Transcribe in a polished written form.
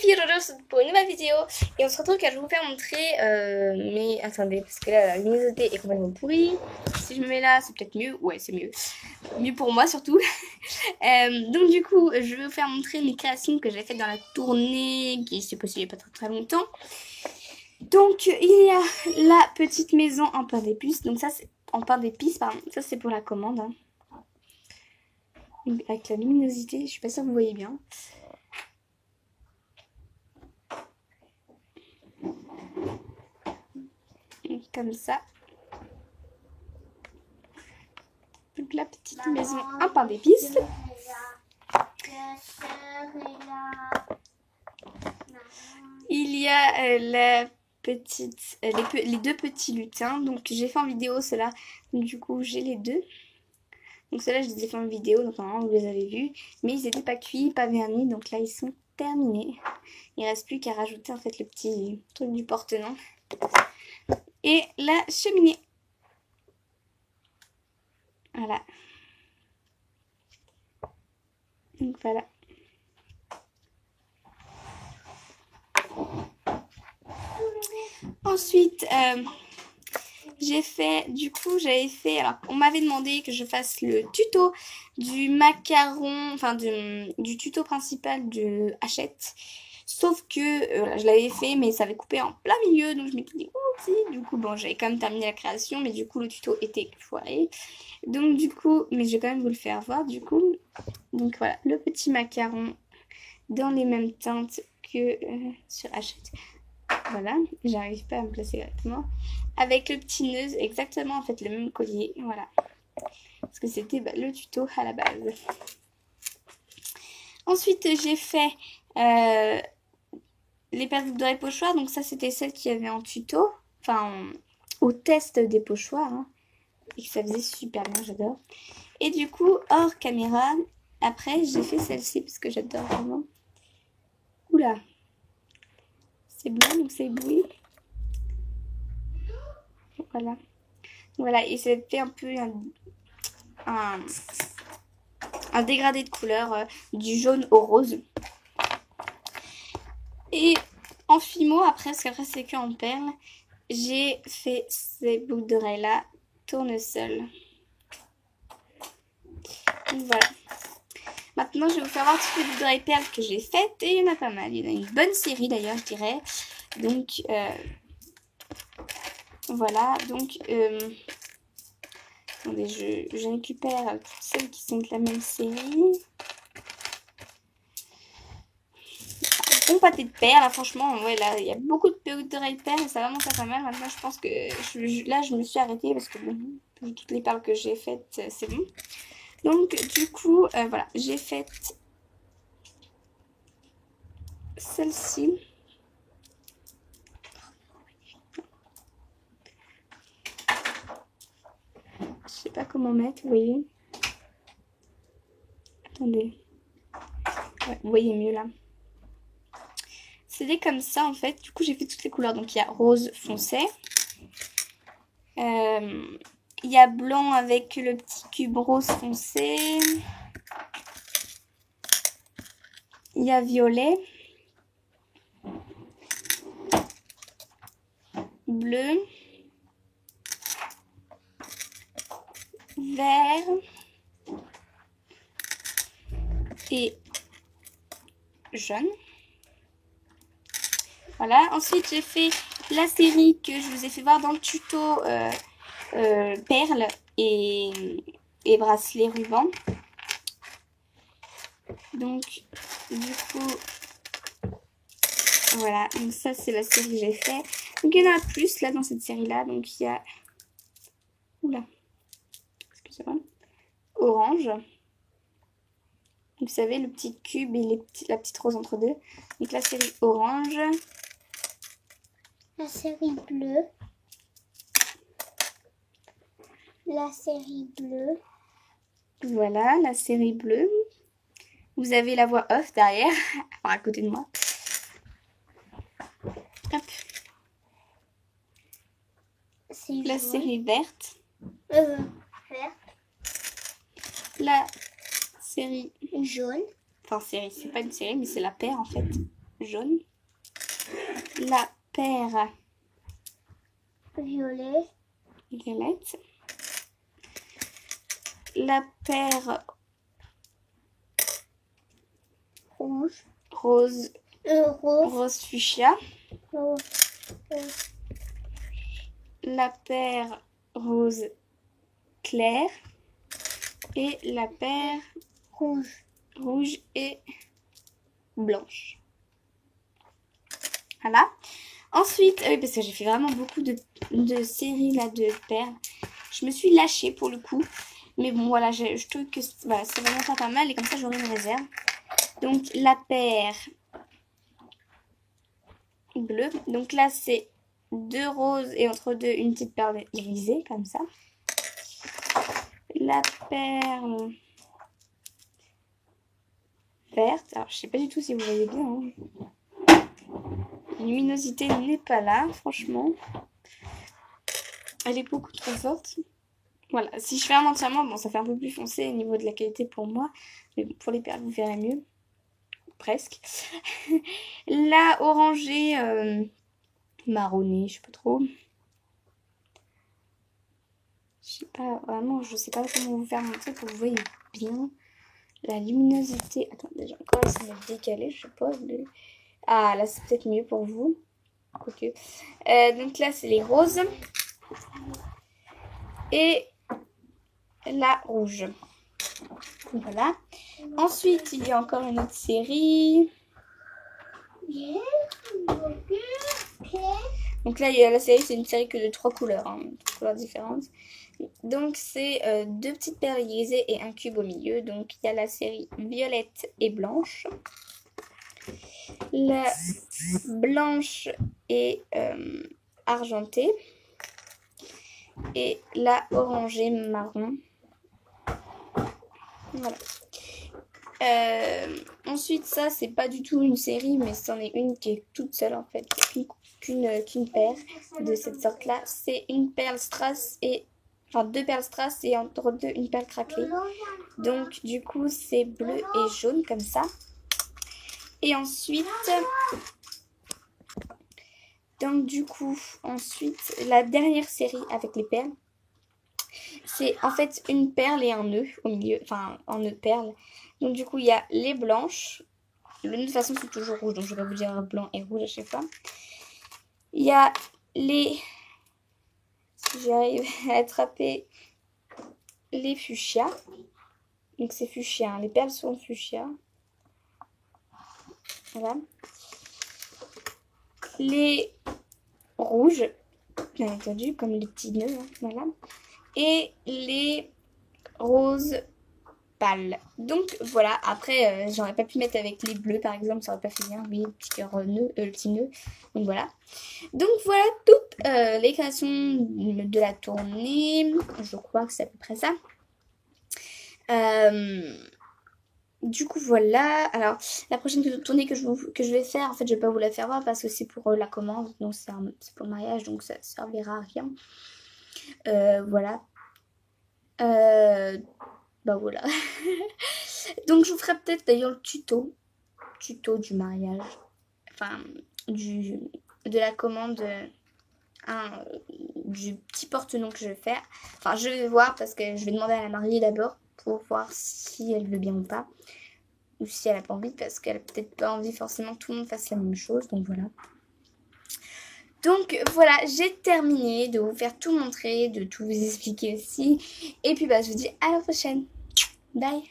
qui Jojo pour une nouvelle vidéo. Et on se retrouve car je vais vous faire montrer mais attendez, parce que là la luminosité est complètement pourrie. Si je me mets là, c'est peut-être mieux. Ouais, c'est mieux. Mieux pour moi surtout. Donc du coup, je vais vous faire montrer mes créations que j'ai faites dans la tournée qui s'est passée il n'y a pas très très longtemps. Donc il y a la petite maison en pain d'épices. Donc ça c'est en pain d'épices, pardon. Ça c'est pour la commande. Hein. Avec la luminosité, je suis pas sûre que vous voyez bien. Comme ça. Donc la petite maison en pain d'épices. Il y a la petite, les deux petits lutins. Donc j'ai fait en vidéo cela. Donc du coup j'ai les deux. Donc ceux-là je les ai fait en vidéo. Donc normalement vous les avez vus. Mais ils n'étaient pas cuits, pas vernis. Donc là ils sont terminés. Il ne reste plus qu'à rajouter en fait le petit truc du porte-nom. Et la cheminée. Voilà. Donc voilà. Ensuite, j'ai fait, du coup, j'avais fait, alors on m'avait demandé que je fasse le tuto du macaron, enfin du tuto principal de Hachette. Sauf que voilà, je l'avais fait, mais ça avait coupé en plein milieu, donc je m'étais dit, oupsie. Du coup, bon, j'avais quand même terminé la création, mais du coup, le tuto était foiré. Donc du coup, mais je vais quand même vous le faire voir, du coup. Donc voilà, le petit macaron dans les mêmes teintes que sur Hachette. Voilà, j'arrive pas à me placer correctement. Avec le petit nœud, exactement en fait le même collier, voilà. Parce que c'était le tuto à la base. Ensuite, j'ai fait les paires de pochoirs. Donc ça, c'était celle qui avait en tuto. Enfin, au test des pochoirs. Hein, et que ça faisait super bien, j'adore. Et du coup, hors caméra, après, j'ai fait celle-ci parce que j'adore vraiment. Oula. C'est bleu, donc c'est ébloui. Voilà. Voilà, et ça fait un peu un dégradé de couleur du jaune au rose. Et en fimo, après, parce qu'après c'est que en perles, j'ai fait ces boucles d'oreilles là, tournesol. Donc voilà. Maintenant, je vais vous faire voir toutes les boucles d'oreilles perles que j'ai faites. Et il y en a pas mal. Il y en a une bonne série d'ailleurs, je dirais. Donc, voilà. Donc, attendez, je récupère toutes celles qui sont de la même série. Bon pâté de perles, là, franchement, ouais, là, il y a beaucoup de boucles d'oreilles perles et ça vraiment ça pas mal. Maintenant, je pense que là, je me suis arrêtée parce que bon, toutes les perles que j'ai faites, c'est bon. Donc, du coup, voilà, j'ai fait celle-ci. Je sais pas comment mettre, vous voyez. Attendez. Ouais, vous voyez mieux là. C'était comme ça en fait. Du coup, j'ai fait toutes les couleurs. Donc, il y a rose foncé. Il y a blanc avec le petit cube rose foncé. Il y a violet. Bleu. Vert. Et jaune. Voilà. Ensuite, j'ai fait la série que je vous ai fait voir dans le tuto perles et bracelets ruban. Donc, du coup, voilà. Donc ça, c'est la série que j'ai fait. Donc, il y en a plus là dans cette série-là. Donc, il y a... Oula. Excusez-moi. Orange. Vous savez, le petit cube et la petite rose entre deux. Donc la série orange. La série bleue. La série bleue. Voilà, la série bleue. Vous avez la voix off derrière, enfin, à côté de moi. Hop. La jaune. Série verte. Verte. La série jaune. Enfin, série, c'est pas une série, mais c'est la paire en fait. jaune. La paire Violet. violette. La paire Rouge. rose, Rose. rose fuchsia. Rose. La paire rose clair. Et la paire Rouge. rouge et blanche. Voilà. Ensuite, oui, parce que j'ai fait vraiment beaucoup de séries là de perles. Je me suis lâchée pour le coup. Mais bon, voilà, je trouve que voilà, c'est vraiment pas mal. Et comme ça, j'aurai une réserve. Donc, la paire bleue. Donc là, c'est 2 roses et entre deux, une petite perle irisée, comme ça. La perle verte. Alors, je sais pas du tout si vous voyez bien. Hein. La luminosité n'est pas là, franchement. Elle est beaucoup trop forte. Voilà, si je ferme entièrement, bon, ça fait un peu plus foncé au niveau de la qualité pour moi. Mais bon, pour les perles, vous verrez mieux. Presque. La orangée marronnée, je sais pas trop. Je sais pas, vraiment, je sais pas comment vous faire montrer pour que vous voyez bien. La luminosité. Attendez, j'ai encore essayé de décaler, je sais pas. Ah, là, c'est peut-être mieux pour vous. Ok. Donc là, c'est les roses. Et la rouge. Voilà. Ensuite, il y a encore une autre série. Donc là, il y a la série, c'est une série que de 3 couleurs, hein, 3 couleurs différentes. Donc c'est 2 petites perles irisées et un cube au milieu. Donc il y a la série violette et blanche. La blanche et argentée. Et la orangée marron. Voilà. Ensuite, ça, c'est pas du tout une série, mais c'en est une qui est toute seule en fait. Qu'une paire de cette sorte-là. C'est une perle strass et. Enfin, 2 perles strass et entre deux, une perle craquelée. Donc, du coup, c'est bleu et jaune comme ça. Et ensuite. Donc, du coup, ensuite, la dernière série avec les perles. C'est en fait une perle et un nœud au milieu. Enfin, un nœud de perle. Donc, du coup, il y a les blanches. De toute façon, c'est toujours rouge. Donc, je vais vous dire blanc et rouge à chaque fois. Il y a les... Si j'arrive à attraper les fuchsias. Donc, c'est fuchsia. Hein. Les perles sont fuchsia. Voilà. Les rouges, bien entendu, comme les petits nœuds. Hein. Voilà. Et les roses pâles. Donc voilà, après j'aurais pas pu mettre avec les bleus par exemple, ça aurait pas fait bien, oui, le petit cœur nœud, le petit nœud. Donc voilà. Donc voilà toutes les créations de la tournée. Je crois que c'est à peu près ça. Du coup voilà. Alors la prochaine tournée que je vais faire, en fait je vais pas vous la faire voir parce que c'est pour la commande, donc c'est pour le mariage, donc ça servira à rien. Voilà. Bah voilà. Donc je vous ferai peut-être d'ailleurs le tuto du mariage. Enfin, de la commande du petit porte-nom que je vais faire. Enfin, je vais voir parce que je vais demander à la mariée d'abord pour voir si elle veut bien ou pas. Ou si elle a pas envie parce qu'elle a peut-être pas envie forcément que tout le monde fasse la même chose. Donc voilà. Donc voilà, j'ai terminé de vous faire tout montrer, de tout vous expliquer aussi. Et puis bah je vous dis à la prochaine. Bye.